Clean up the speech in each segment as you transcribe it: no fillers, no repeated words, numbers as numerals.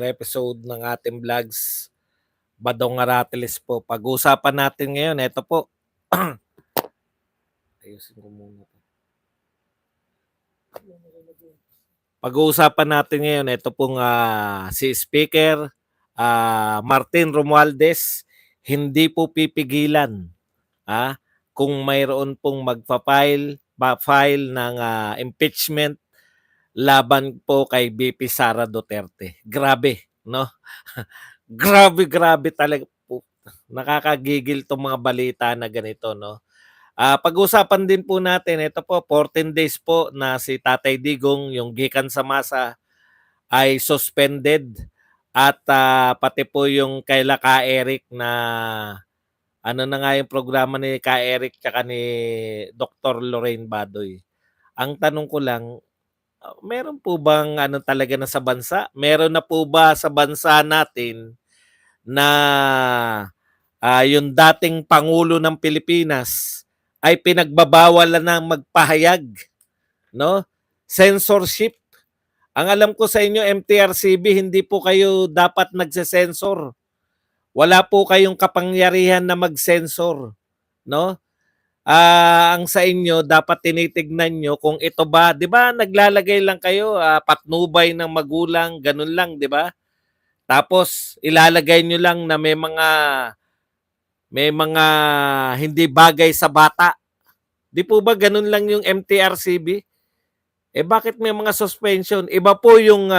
Episode ng ating vlogs, Badong Aratiles po. Pag-uusapan natin ngayon, ito po. Ayusin ko muna to. Pag-uusapan natin ngayon, ito pong si Speaker Martin Romualdez, hindi po pipigilan kung mayroon pong file ng impeachment laban po kay BP Sara Duterte. Grabe, no? Grabe talaga po. Nakakagigil 'tong mga balita na ganito, no? Pag-usapan din po natin, ito po, 14 days po na si Tatay Digong, yung gikan sa masa, ay suspended at pati po yung kaila Ka Eric na ano na nga yung programa ni Ka Eric tsaka ni Dr. Lorraine Badoy. Ang tanong ko lang, meron po bang ano talaga na sa bansa? Meron na po ba sa bansa natin na yung dating Pangulo ng Pilipinas ay pinagbabawalan ng magpahayag, no? Censorship. Ang alam ko sa inyo, MTRCB, hindi po kayo dapat nagse-censor. Wala po kayong kapangyarihan na mag-censor, no? Ang sa inyo, dapat tinitignan nyo kung ito ba, di ba, naglalagay lang kayo, patnubay ng magulang, ganun lang, di ba? Tapos, ilalagay nyo lang na may mga hindi bagay sa bata. Di po ba ganun lang yung MTRCB? Bakit may mga suspension? Iba po yung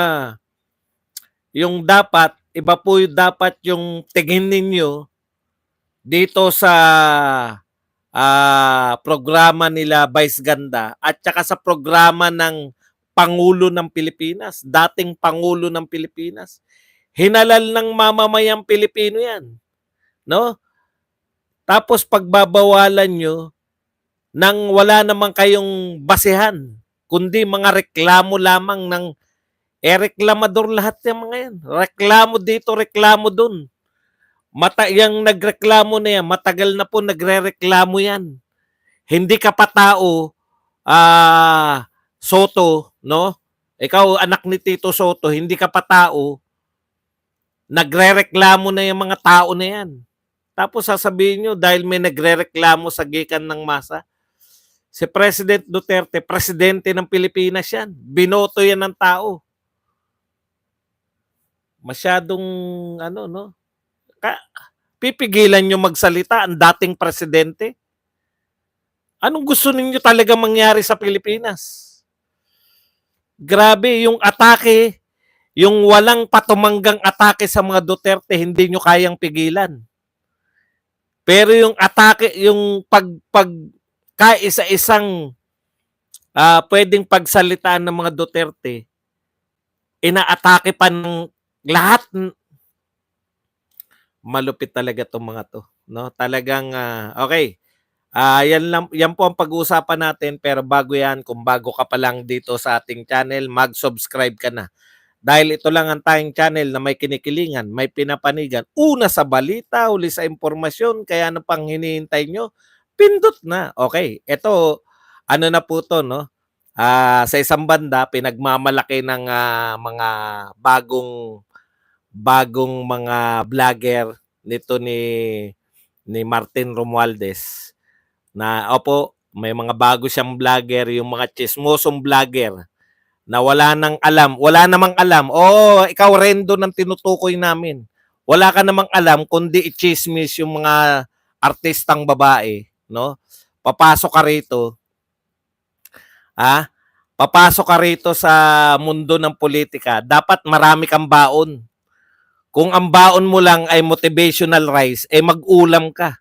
dapat yung tingin ninyo dito sa programa nila Vice Ganda at saka sa programa ng Pangulo ng Pilipinas, dating Pangulo ng Pilipinas. Hinalal ng mamamayang Pilipino yan, no? Tapos pagbabawalan nyo nang wala namang kayong basehan, kundi mga reklamo lamang ng reklamador lahat ng mga yan. Reklamo dito, reklamo dun. Yung nagreklamo na yan, matagal na po nagrereklamo yan. Hindi ka pa tao, Soto, no? Ikaw, anak ni Tito Soto, hindi ka pa tao, nagrereklamo na yung mga tao na yan. Tapos sasabihin nyo, dahil may nagrereklamo sa gikan ng masa, si President Duterte, presidente ng Pilipinas yan. Binoto yan ng tao. Masyadong, no? Pipigilan nyo magsalita ang dating presidente? Anong gusto ninyo talaga mangyari sa Pilipinas? Grabe, yung atake, yung walang patumanggang atake sa mga Duterte, hindi nyo kayang pigilan. Pero yung atake, yung kaisa-isang pwedeng pagsalitaan ng mga Duterte, inaatake pa ng lahat. Malupit talaga itong mga to, no? Talagang okay. Yan po ang pag-uusapan natin, pero bago yan, kung bago ka pa lang dito sa ating channel, mag-subscribe ka na. Dahil ito lang ang tayong channel na may kinikilingan, may pinapanigan. Una sa balita, huli sa impormasyon, kaya ano pang hinihintay nyo? Pindot na. Okay, ito, ano na po to, no? Sa isang banda, pinagmamalaki ng mga bagong mga vlogger nito ni Martin Romualdez na opo, may mga bago siyang vlogger, yung mga chismosong vlogger na wala namang alam. Ikaw Rendo ng tinutukoy namin. Wala ka namang alam kundi i-chismis yung mga artistang babae, no? Papasok ka rito. Papasok ka rito sa mundo ng politika. Dapat marami kang baon. Kung ang baon mo lang ay motivational rice, mag-ulam ka.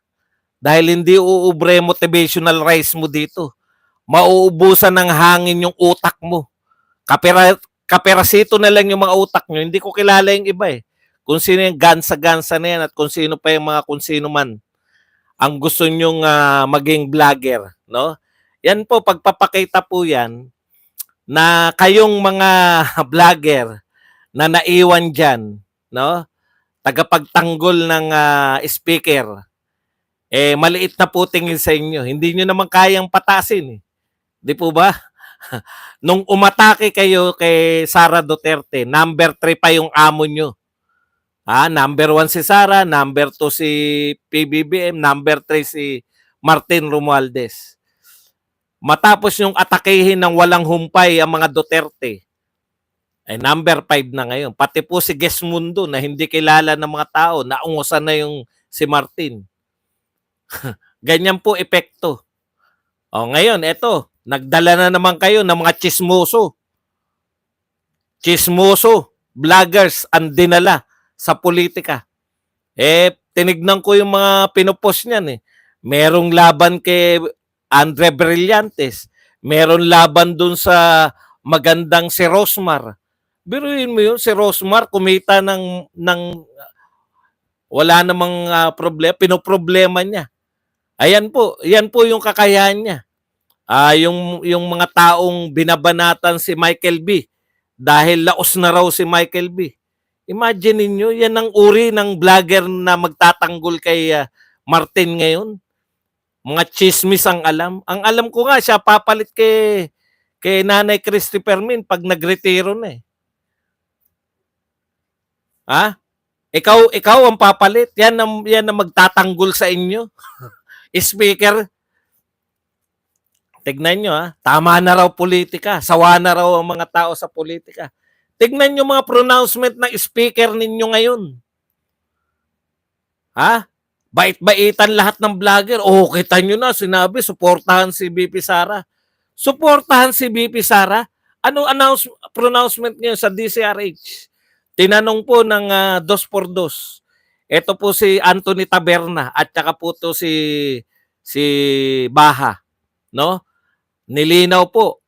Dahil hindi uubre motivational rice mo dito. Mauubusan ng hangin yung utak mo. Kaperasito na lang yung mga utak nyo. Hindi ko kilala yung iba eh. Kung sino yung gansa-gansa na yan at kung sino pa yung mga kung sino man ang gusto nyong maging vlogger. No? Yan po, pagpapakita po yan na kayong mga vlogger na naiwan dyan, no? Tagapagtanggol ng speaker, maliit na po tingin sa inyo. Hindi nyo naman kayang patasin. Di po ba? Nung umatake kayo kay Sara Duterte, number 3 pa yung amo nyo. Number 1 si Sara, number 2 si PBBM, number 3 si Martin Romualdez. Matapos yung atakehin ng walang humpay ang mga Duterte, ay number 5 na ngayon. Pati po si Gesmundo na hindi kilala ng mga tao, naungusan na yung si Martin. Ganyan po epekto. Ngayon, eto, nagdala na naman kayo ng mga chismoso. Chismoso, vloggers ang dinala sa politika. Tinignan ko yung mga pinopost niyan eh. Merong laban kay Andre Brillantes. Meron laban dun sa magandang si Rosmar. Biruin mo yun, si Rosmar kumita ng wala namang problema, pinoproblema niya. Ayan po, yan po yung kakayahan niya. Yung mga taong binabanatan si Michael B. Dahil laos na raw si Michael B. Imagine niyo, yan ang uri ng vlogger na magtatanggol kay Martin ngayon. Mga chismis ang alam. Ang alam ko nga, siya papalit kay Nanay Christy Fermin pag nagretiro na eh. Ikaw ang papalit. Yan ang magtatanggol sa inyo. Speaker, tignan nyo tama na raw politika. Sawa na raw ang mga tao sa politika. Tignan nyo mga pronouncement ng speaker ninyo ngayon. Bait-baitan lahat ng vlogger. Kita nyo na, sinabi, suportahan si BP Sara. Suportahan si BP Sara? Anong pronouncement niyo sa DCRH? Tinanong po ng 2x2. Ito po si Anthony Taberna at saka po to si Baha, no? Nilinaw po,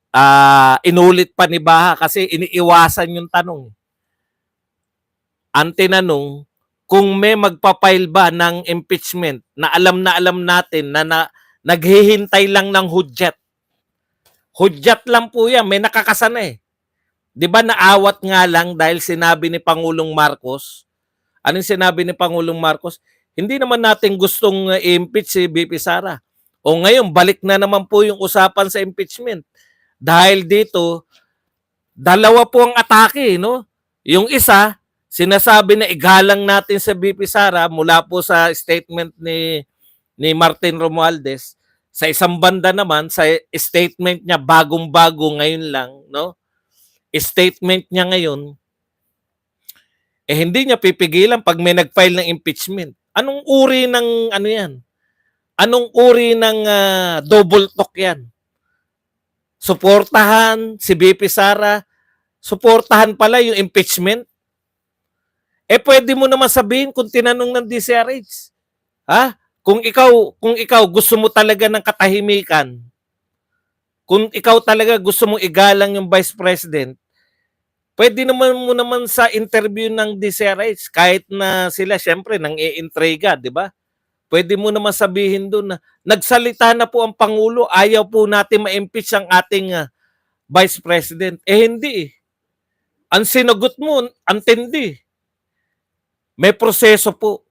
inulit pa ni Baha kasi iniiwasan yung tanong. Ang tinanong, kung may magpa-file ba ng impeachment na alam natin na naghihintay lang ng hudyat. Hudyat lang po yan, may nakakasana eh. 'Di ba naawat nga lang dahil sinabi ni Pangulong Marcos? Anong sinabi ni Pangulong Marcos? Hindi naman natin gustong i-impeach si BP Sara. Ngayon, balik na naman po yung usapan sa impeachment. Dahil dito, dalawa po ang atake, no? Yung isa, sinasabi na igalang natin sa BP Sara mula po sa statement ni Martin Romualdez. Sa isang banda naman, sa statement niya bagong-bago ngayon lang, no? Statement niya ngayon, hindi niya pipigilan pag may nag-file ng impeachment. Anong uri ng ano yan? Anong uri ng double talk yan? Suportahan si BP Sara, suportahan pala yung impeachment? Pwede mo naman sabihin kung tinanong ng DCRH. Kung ikaw gusto mo talaga ng katahimikan, kung ikaw talaga gusto mong igalang yung Vice President, pwede naman mo naman sa interview ng DCRH, kahit na sila syempre nang i-intriga, di ba? Pwede mo naman sabihin doon na nagsalita na po ang Pangulo, ayaw po natin ma-impeach ang ating Vice President. Hindi. Ang sinagot mo, antindi. May proseso po.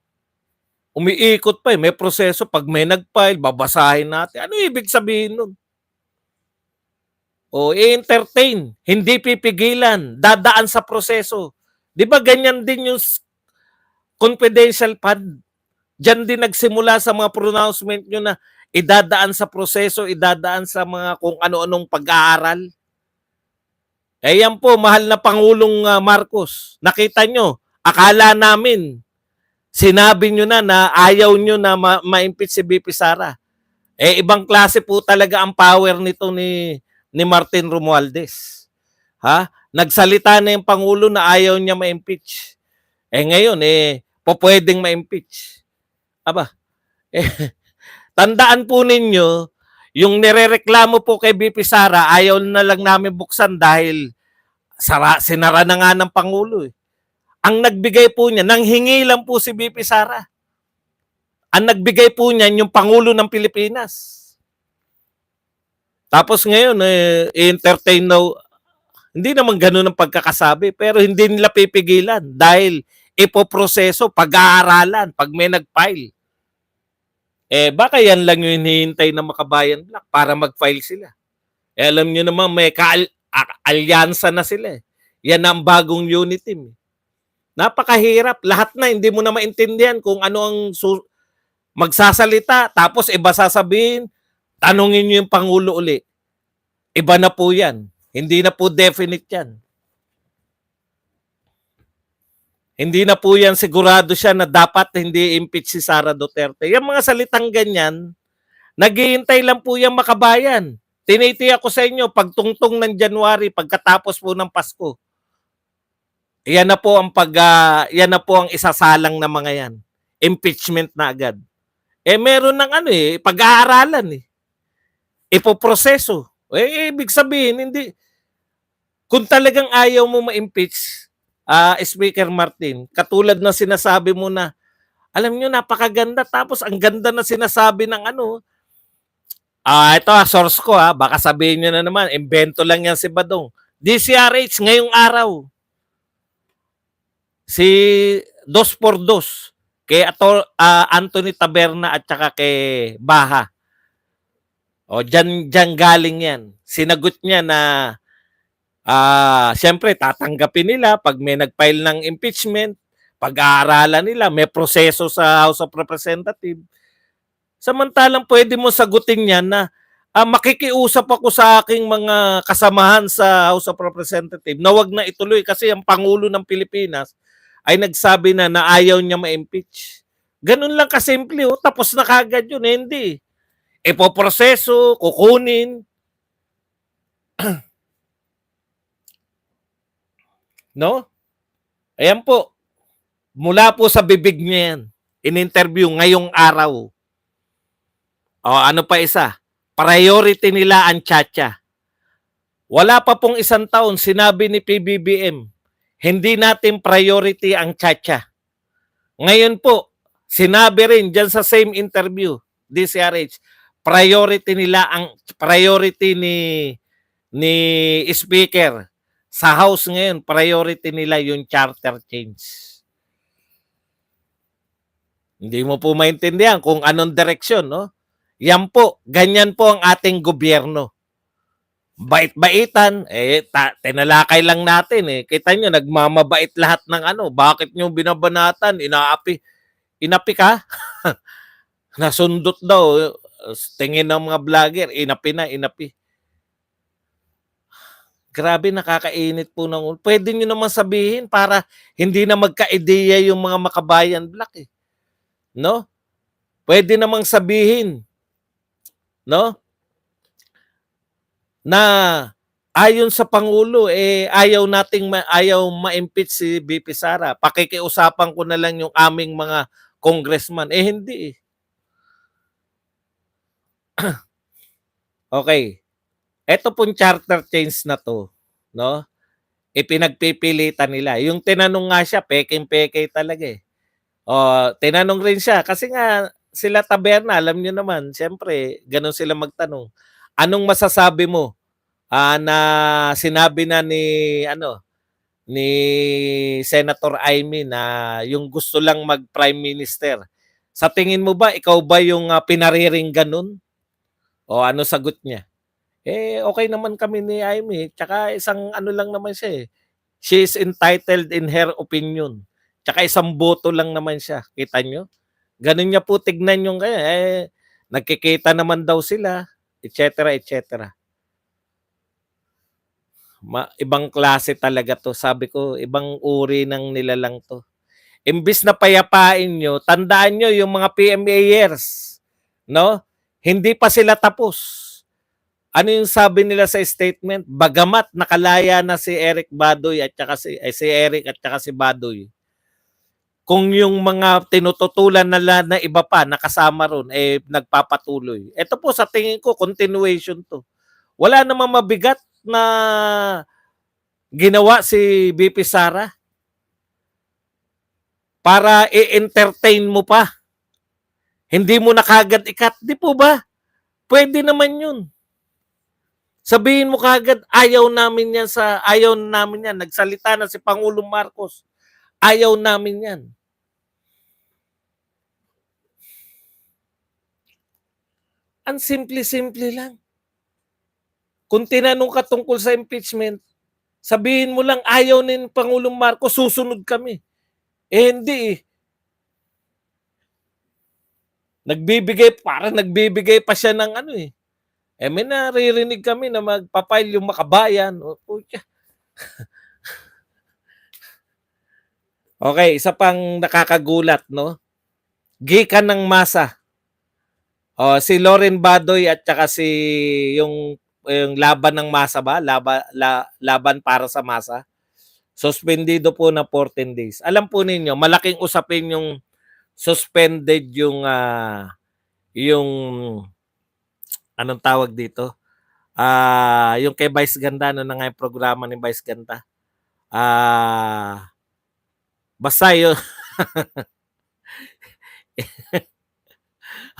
Umiikot pa may proseso. Pag may nag-file, babasahin natin. Ano ibig sabihin nun? I-entertain, hindi pipigilan, dadaan sa proseso. Di ba ganyan din yung confidential fund? Diyan din nagsimula sa mga pronouncement nyo na idadaan sa proseso, idadaan sa mga kung ano-anong pag-aaral. Yan po, mahal na Pangulong Marcos. Nakita nyo, akala namin, sinabi nyo na ayaw nyo na ma-impeach si BP Sara. Ibang klase po talaga ang power nito ni Martin Romualdez. Nagsalita na yung Pangulo na ayaw niya ma-impeach. Ngayon, pwedeng ma-impeach. Tandaan po ninyo, yung nirereklamo po kay BP Sara, ayaw na lang namin buksan dahil sinara na nga ng Pangulo. Ang nagbigay po niya, nanghingi lang po si BP Sara. Ang nagbigay po niya yung Pangulo ng Pilipinas. Tapos ngayon, entertain now, hindi naman ganun ang pagkakasabi, pero hindi nila pipigilan dahil ipoproseso, pag-aaralan, pag may nag-file. Baka yan lang yung hinihintay ng Makabayan Black para mag-file sila. Eh, alam niyo naman may alyansa na sila eh. Yan ang bagong unit team. Napakahirap. Lahat na hindi mo na maintindihan kung ano ang magsasalita tapos iba sasabihin, tanungin niyo yung Pangulo uli. Iba na po yan. Hindi na po definite yan. Hindi na po yan sigurado siya na dapat hindi impeach si Sara Duterte. Yung mga salitang ganyan, naghihintay lang po yung makabayan. Tinitiyak ko sa inyo, pagtungtong ng January, pagkatapos po ng Pasko, yan na po ang yan na po ang isasalang na mga yan. Impeachment na agad. Eh meron ng ano eh, pag-aaralan eh. Ipoproseso. Eh ibig sabihin, hindi, kung talagang ayaw mo ma-impeach, Speaker Martin, katulad na sinasabi mo na, alam nyo, napakaganda. Tapos ang ganda na sinasabi ng ano, ito source ko baka sabihin nyo na naman, invento lang yan si Badong. DCRH ngayong araw, si Dos por Dos, kay Anthony Taberna at saka kay Baha. O, dyan galing yan. Sinagot niya na siyempre tatanggapin nila pag may nag-file ng impeachment, pag-aaralan nila, may proseso sa House of Representatives. Samantalang pwede mo sagutin yan na makikiusap ako sa aking mga kasamahan sa House of Representatives na wag na ituloy kasi ang Pangulo ng Pilipinas ay nagsabi na ayaw niya ma-impeach. Ganun lang kasimple, tapos na kagad yun. Hindi. Ipoproseso, kukunin. No? Ayan po. Mula po sa bibig niya yan. In-interview ngayong araw. O ano pa isa? Priority nila ang Chacha. Wala pa pong isang taon, sinabi ni PBBM, hindi natin priority ang Chacha. Ngayon po, sinabi rin dyan sa same interview, DCRH, priority ni Speaker sa House ngayon, priority nila yung charter change. Hindi mo po maintindihan kung anong direksyon, no? Yan po, ganyan po ang ating gobyerno. Bait-baitan, tinalakay lang natin eh. Kita nyo, nagmamabait lahat ng ano. Bakit nyo binabanatan? Inapi ka? Nasundot daw. Tingin ng mga vlogger, inapi. Grabe, nakakainit po ng... Pwede nyo naman sabihin para hindi na magka-ideya yung mga makabayan black eh. No? Pwede namang sabihin, no? Na ayon sa Pangulo, ayaw ma-impeach si BP Sara. Pakikiusapan ko na lang yung aming mga congressman. Hindi eh. Okay. Ito pong charter change na to, no? Ipinagpipilitan nila. Yung tinanong nga siya, peking-peke talaga eh. Tinanong rin siya kasi nga sila Taberna, alam niyo naman, siyempre, ganun sila magtanong. Anong masasabi mo na sinabi na ni Senator Amy na yung gusto lang mag-prime minister? Sa tingin mo ba, ikaw ba yung pinariringgan nun? O ano sagot niya? Okay naman kami ni Amy. Tsaka isang ano lang naman siya eh. She is entitled in her opinion. Tsaka isang boto lang naman siya. Kita nyo? Ganun niya po tignan yung kaya. Nagkikita naman daw sila, etc. etc. Ibang klase talaga to. Sabi ko, ibang uri ng nilalang to. Imbis na payapain nyo, tandaan nyo yung mga PMAers. No? Hindi pa sila tapos. Ano yung sabi nila sa statement? Bagamat nakalaya na si Eric Badoy at saka si Eric at saka si Badoy, kung yung mga tinututulan na iba pa nakasama ron nagpapatuloy. Ito po sa tingin ko continuation to. Wala namang mabigat na ginawa si BP Sara para i-entertain mo pa. Hindi mo na kagad ikat, di po ba? Pwede naman yun. Sabihin mo kagad, ayaw namin yan. Nagsalita na si Pangulong Marcos. Ayaw namin yan. Ang simple-simple lang. Kung tinanong ka tungkol sa impeachment, sabihin mo lang ayaw ni Pangulong Marcos, susunod kami. Hindi eh. Parang nagbibigay pa siya ng ano eh. May naririnig kami na magpapile yung Makabayan. Okay, isa pang nakakagulat, no? Gikan ng masa. Si Loren Badoy at saka yung laban ng masa ba? Laban para sa masa. Suspendido po na 14 days. Alam po ninyo, malaking usapin yung suspended yung anong tawag dito? Yung kay Vice Ganda, ano na nga yung programa ni Vice Ganda? Basta yun.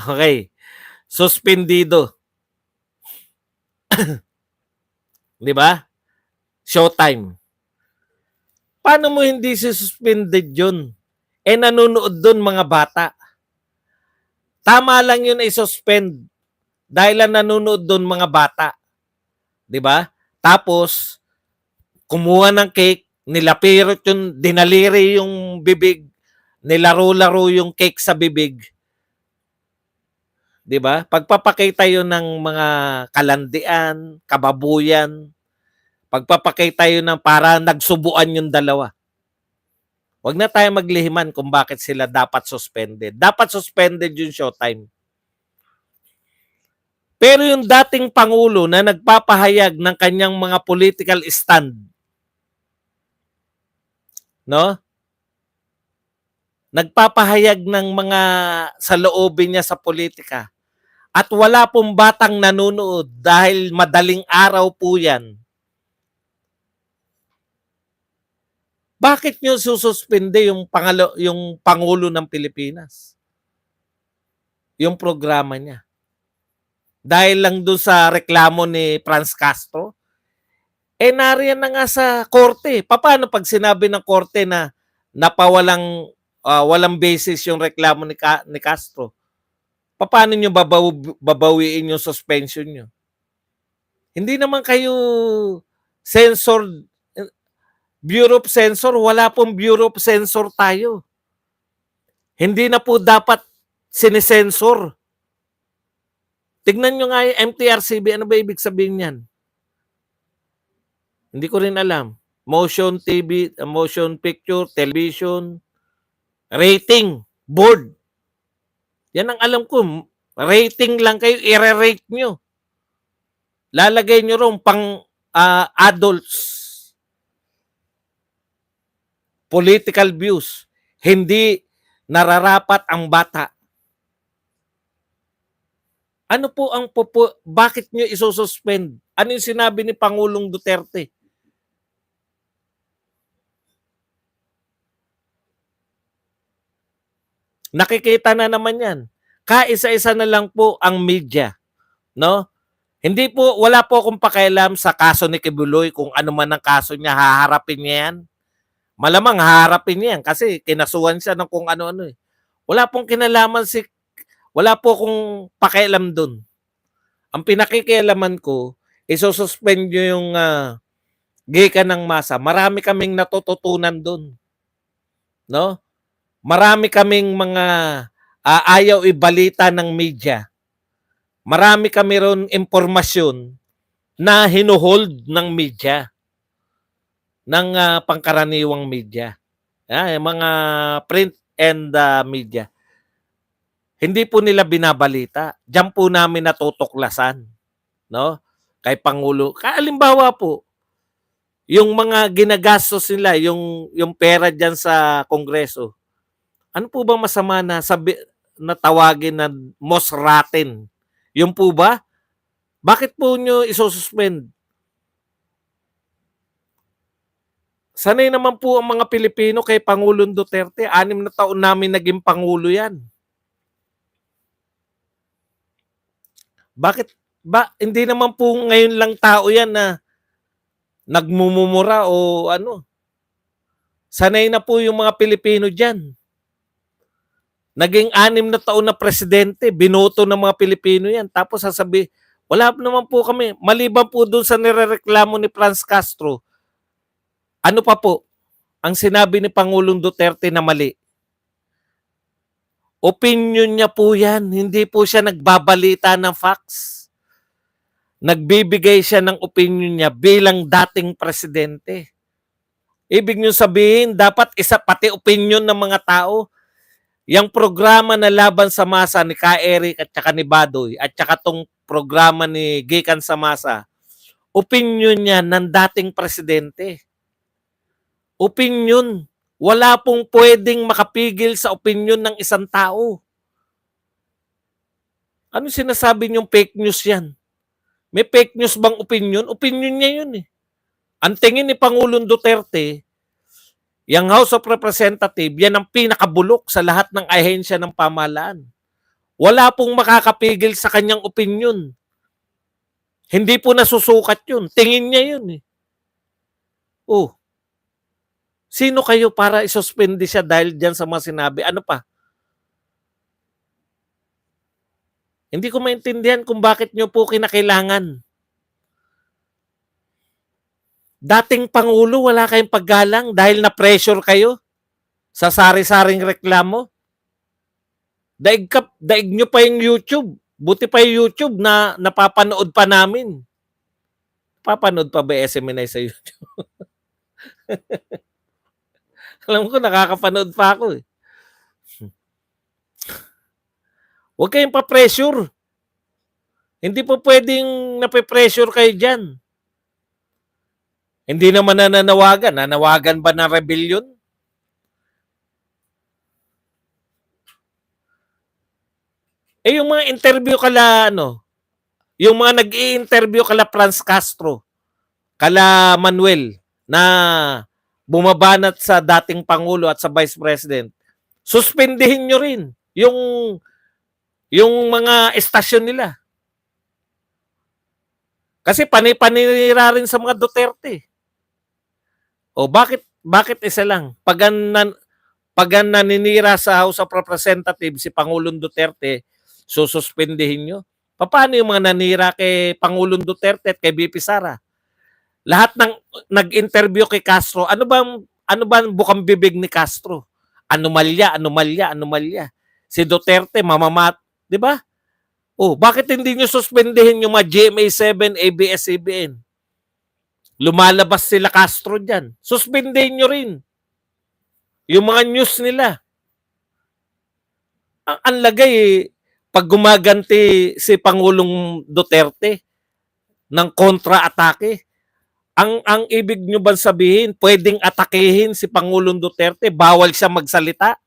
Okay. Suspendido. Di ba? Showtime. Paano mo hindi suspended yun? Nanonood doon mga bata. Tama lang yun i-suspend dahil lang nanonood doon mga bata. 'Di ba? Tapos kumuha ng cake, nilapirot yung dinaliri yung bibig, nilaro-laro yung cake sa bibig. 'Di ba? Pagpapakita yun ng mga kalandian, kababuyan. Pagpapakita yun ng para nagsubuan yung dalawa. Huwag na tayo maglihiman kung bakit sila dapat suspended. Dapat suspended yung Showtime. Pero yung dating Pangulo na nagpapahayag ng kanyang mga political stand, no? Nagpapahayag ng mga saloobin niya sa politika. At wala pong batang nanonood dahil madaling araw po yan. Bakit nyo sususpende yung Pangulo ng Pilipinas? Yung programa niya. Dahil lang doon sa reklamo ni Franz Castro? Nariyan na nga sa korte. Paano pag sinabi ng korte na walang basis yung reklamo ni Castro? Paano nyo babawiin yung suspension nyo? Hindi naman kayo censored. Bureau of Censor, wala pong Bureau of Censor tayo. Hindi na po dapat sinesensor. Tignan nyo nga yung MTRCB, ano ba ibig sabihin yan? Hindi ko rin alam. Motion TV, motion picture, television, rating, board. Yan ang alam ko. Rating lang kayo, i-rate nyo. Lalagay nyo ron pang adults. Political views. Hindi nararapat ang bata. Ano po ang bakit nyo isususpend? Ano yung sinabi ni Pangulong Duterte? Nakikita na naman yan. Kaisa-isa na lang po ang media. No? Wala po akong pakialam sa kaso ni Kibuloy, kung ano man ang kaso niya, haharapin niya yan. Malamang haharapin niya yan kasi kinasuhan siya ng kung ano-ano eh. Wala po akong pakialam dun. Ang pinakikialaman ko, isususpend nyo yung gikan ng masa. Marami kaming natututunan dun. No? Marami kaming mga ayaw ibalita ng media. Marami kami ron impormasyon na hinuhold ng media, ng pangkaraniwang media. Yung mga print and media. Hindi po nila binabalita. Diyan po namin natutuklasan. No? Kay Pangulo. Halimbawa po, yung mga ginagastos nila, yung pera dyan sa Kongreso, ano po ba masama na tawagin na most rotten? Yung po ba? Bakit po nyo isususpend? Sanay naman po ang mga Pilipino kay Pangulong Duterte. 6 na taon namin naging Pangulo yan. Bakit? Hindi naman po ngayon lang tao yan na nagmumumura o ano. Sanay na po yung mga Pilipino dyan. Naging 6 na taon na presidente, binoto ng mga Pilipino yan. Tapos Wala naman po kami. Maliban po dun sa nirereklamo ni Franz Castro, ano pa po ang sinabi ni Pangulong Duterte na mali? Opinion niya po yan. Hindi po siya nagbabalita ng facts. Nagbibigay siya ng opinion niya bilang dating presidente. Ibig niyo sabihin, dapat isa pati opinion ng mga tao. Yang programa na laban sa masa ni Ka Eric at saka ni Badoy at saka tong programa ni Gikan sa masa, opinion niya ng dating presidente. Opinion. Wala pong pwedeng makapigil sa opinion ng isang tao. Ano sinasabi niyong fake news yan? May fake news bang opinion? Opinion niya yun eh. Ang tingin ni Pangulong Duterte, yung House of Representatives, yan ang pinakabulok sa lahat ng ahensya ng pamahalaan. Wala pong makakapigil sa kanyang opinion. Hindi po nasusukat yun. Tingin niya yun eh. Oh, sino kayo para isuspende siya dahil dyan sa mga sinabi? Ano pa? Hindi ko maintindihan kung bakit nyo po kinakailangan. Dating Pangulo, wala kayong paggalang dahil na-pressure kayo sa sari-saring reklamo. Daig nyo pa yung YouTube. Buti pa yung YouTube na napapanood pa namin. Papanood pa ba SMNI sa YouTube? Alam ko, nakakapanood pa ako eh. Huwag kayong pa-pressure. Hindi po pwedeng nape-pressure kayo dyan. Hindi naman nananawagan. Nanawagan ba ng rebellion? Eh yung mga interview kala yung mga nag-i-interview kala Franz Castro, kala Manuel na bumabanat sa dating Pangulo at sa Vice President, suspendihin nyo rin yung mga estasyon nila. Kasi panira rin sa mga Duterte. O bakit isa lang? Pag naninira sa House of Representatives si Pangulong Duterte, sususpendihin nyo? Paano yung mga nanira kay Pangulong Duterte at kay BP Sara? Lahat ng nag-interview kay Castro, ano ba ang bukang bibig ni Castro? Anomalya. Si Duterte mamamat, 'di ba? Oh, bakit hindi niyo suspendihin yung mga GMA7, ABS-CBN? Lumalabas sila Castro diyan. Suspendihin niyo rin yung mga news nila. Ang lagay pag gumaganti si Pangulong Duterte ng kontra-atake, ang ibig nyo ba sabihin, pwedeng atakehin si Pangulong Duterte, bawal siya magsalita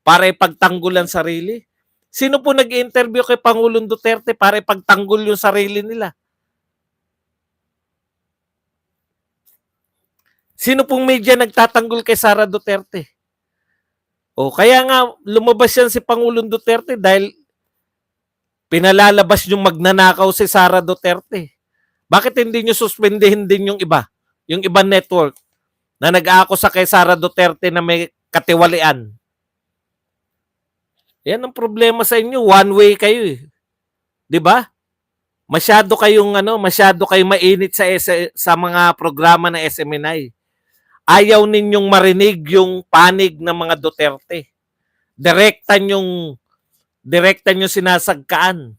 para ipagtanggulan sarili? Sino po nag-interview kay Pangulong Duterte para ipagtanggol yung sarili nila? Sino pong media nagtatanggol kay Sara Duterte? O kaya nga lumabas yan si Pangulong Duterte dahil pinalalabas yung magnanakaw si Sara Duterte. Bakit hindi nyo suspendihin din yung iba? Yung ibang network na nag-aakusa kay Sara Duterte na may katiwalian. Yan ang problema sa inyo. One way kayo eh. 'Di ba? Masyado kayong mainit sa mga programa ng SMNI. Ayaw ninyong marinig yung panig ng mga Duterte. Direktan yung sinasagkaan.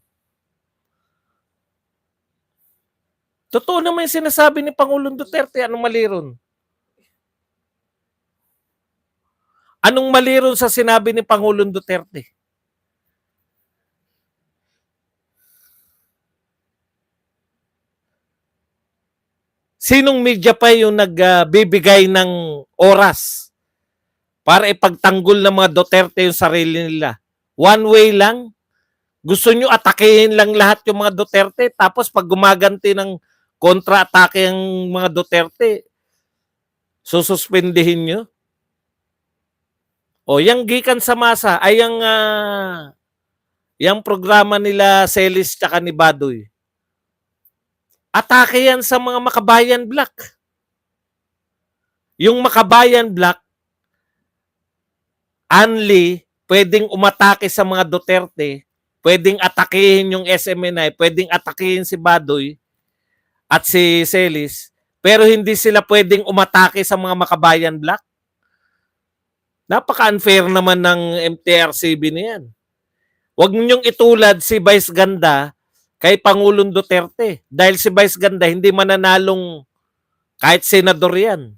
Totoo naman yung sinasabi ni Pangulong Duterte. Anong mali ron? Anong mali ron sa sinabi ni Pangulong Duterte? Sinong media pa yung nagbibigay ng oras para ipagtanggol ng mga Duterte yung sarili nila? One way lang? Gusto nyo atakehin lang lahat yung mga Duterte tapos pag gumaganti ng kontra-atake ang mga Duterte, sususpendihin nyo? O yung Gikan sa masa ay yung programa nila Celis tsaka ni Badoy. Atake yan sa mga Makabayan Black. Yung Makabayan Black, only pwedeng umatake sa mga Duterte pwedeng atakihin yung SMNI, pwedeng atakihin si Badoy at si Celis, pero hindi sila pwedeng umatake sa mga Makabayan Black. Napaka-unfair naman ng MTRCB na yan. Huwag ninyong itulad si Vice Ganda kay Pangulong Duterte. Dahil si Vice Ganda hindi mananalong kahit senador yan.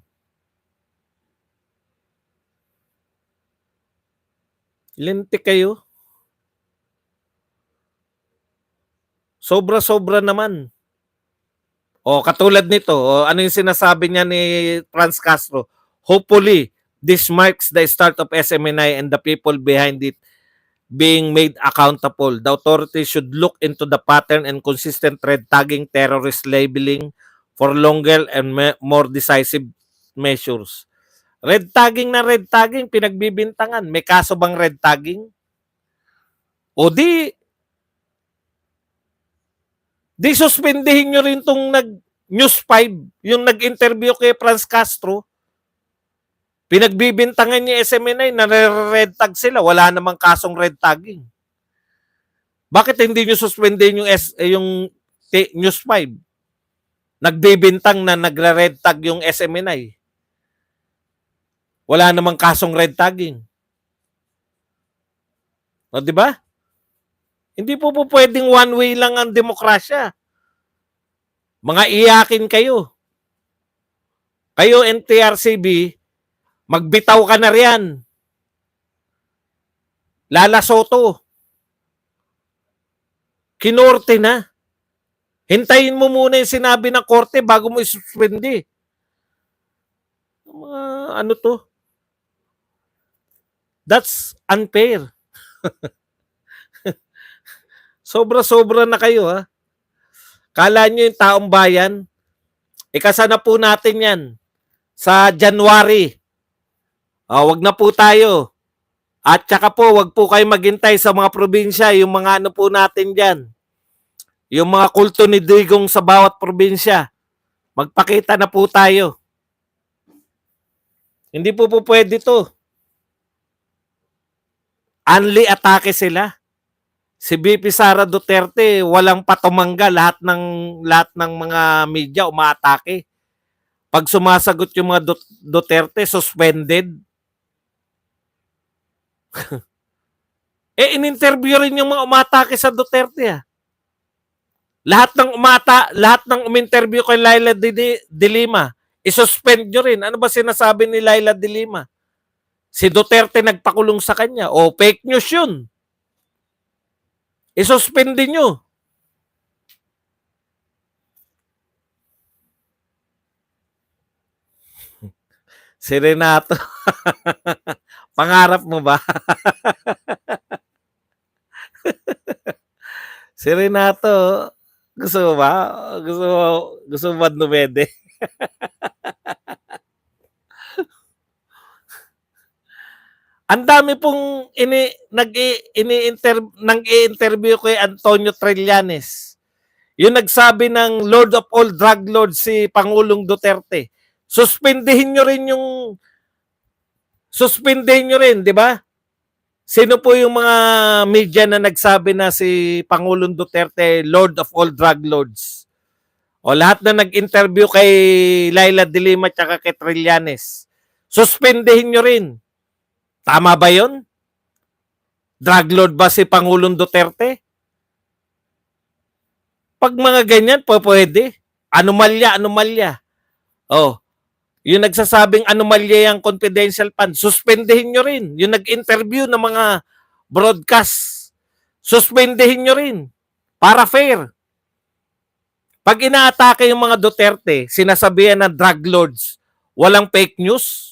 Lintik kayo. Sobra-sobra naman. O katulad nito, ano yung sinasabi niya ni Franz Castro? Hopefully, this marks the start of SMNI and the people behind it being made accountable. The authorities should look into the pattern and consistent red tagging, terrorist labeling for longer and more decisive measures. Red tagging na red tagging, pinagbibintangan. May kaso bang red tagging? O di suspindihin nyo rin tong News 5, yung nag-interview kay Franz Castro. Pinagbibintangan niya SMNI na red tag sila. Wala namang kasong red tagging. Bakit hindi nyo suspendin yung News 5? Nagbibintang na nagre-red tag yung SMNI. Wala namang kasong red tagging. O, di ba? Hindi po pwedeng one way lang ang demokrasya. Mga iyakin kayo. Kayo, NTRCB, magbitaw ka na riyan. Lala Soto. Kinorte na. Hintayin mo muna yung sinabi ng korte bago mo isuspindi. Ano to? That's unfair. Sobra-sobra na kayo, ha? Kala nyo yung taong bayan, ikasana po natin yan sa January. Wag na po tayo. At saka po, wag po kayo maghintay sa mga probinsya, yung mga ano po natin dyan. Yung mga kulto ni Digong sa bawat probinsya. Magpakita na po tayo. Hindi po pwede to. Only atake sila. Si VP Sara Duterte, walang patumangga, lahat ng mga media umaatake. Pag sumasagot yung mga Duterte, suspended. In-interview rin yung mga umatake sa Duterte, ha. Lahat ng uminterview kay Laila de Lima, isuspend nyo rin. Ano ba sinasabi ni Laila de Lima? Si Duterte nagpakulong sa kanya. O fake news yun. Isuspend din nyo. Si Renato. Pangarap mo ba? Si Renato, gusto mo ba? Gusto mo ba dumede? Ang dami pong nag-i-interview kay Antonio Trillanes. Yung nagsabi ng Lord of all drug lords si Pangulong Duterte. Suspindihin nyo rin, di ba? Sino po yung mga media na nagsabi na si Pangulong Duterte Lord of all drug lords? O lahat na nag-interview kay Laila de Lima at kay Trillanes. Suspindihin nyo rin. Tama ba yun? Drug lord ba si Pangulong Duterte? Pag mga ganyan, pwede. Anomalya. Yung nagsasabing anomalya yung confidential fund, suspendehin nyo rin. Yung nag-interview ng mga broadcast, suspendehin nyo rin. Para fair. Pag inaatake yung mga Duterte, sinasabihan ng drug lords, walang fake news.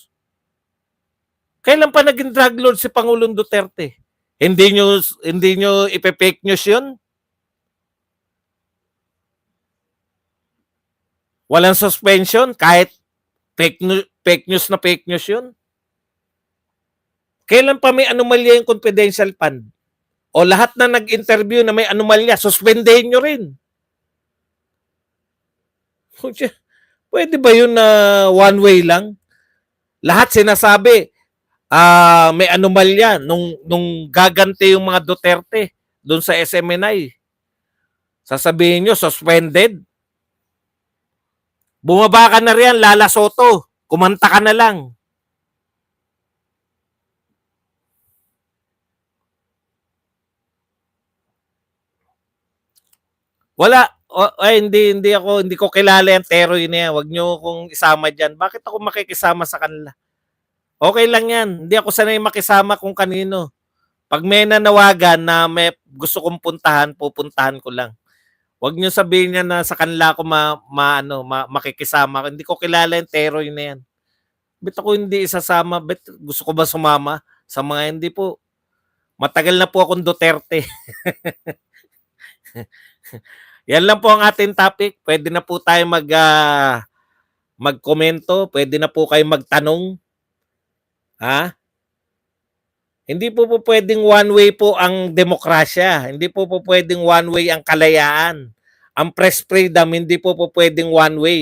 Kailan pa naging drug lord si Pangulong Duterte? Hindi nyo ipe-fake news yun? Walang suspension kahit fake news yun? Kailan pa may anomalya yung confidential fund? O lahat na nag-interview na may anomalya, suspendehin nyo rin. Pwede ba yun na one way lang? Lahat sinasabi, may anomalya nung gaganti yung mga Duterte. doon sa SMNI. Sasabihin nyo, suspended. Bumaba ka na riyan, Lala Soto. Kumanta ka na lang. Wala. Hindi ko kilala yung Teroy na yan. Huwag nyo kong isama dyan. Bakit ako makikisama sa kanila? Okay lang yan. Hindi ako sanay makisama kung kanino. Pag may nanawagan na may gusto kong puntahan, pupuntahan ko lang. Huwag nyo sabihin niya na sa kanila ako makikisama. Hindi ko kilala yung Teroy na yan. Ba't ako hindi isasama? Ba't gusto ko ba sumama sa mga hindi po? Matagal na po akong Duterte. Yan lang po ang ating topic. Pwede na po tayo magkomento. Pwede na po kayo magtanong. Ha? Hindi po pwedeng one way po ang demokrasya. Hindi po pwedeng one way ang kalayaan. Ang press freedom, hindi po pwedeng one way.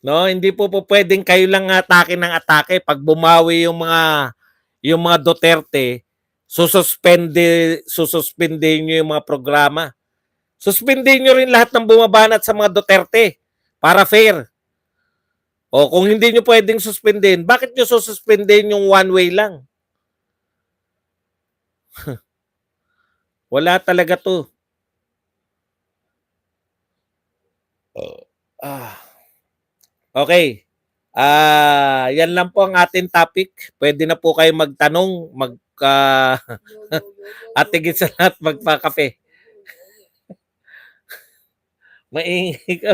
No, hindi po pwedeng kayo lang atake ng atake. Pag bumawi yung mga Duterte, sususpendin niyo yung mga programa. Suspendin niyo rin lahat ng bumabanat sa mga Duterte para fair. O kung hindi niyo pwedeng suspendin, bakit niyo sususpendin yung one way lang? Wala talaga to. Okay. Yan lang po ang ating topic. Pwede na po kayo magtanong, at higit sa lahat magpakape. Maingay ka.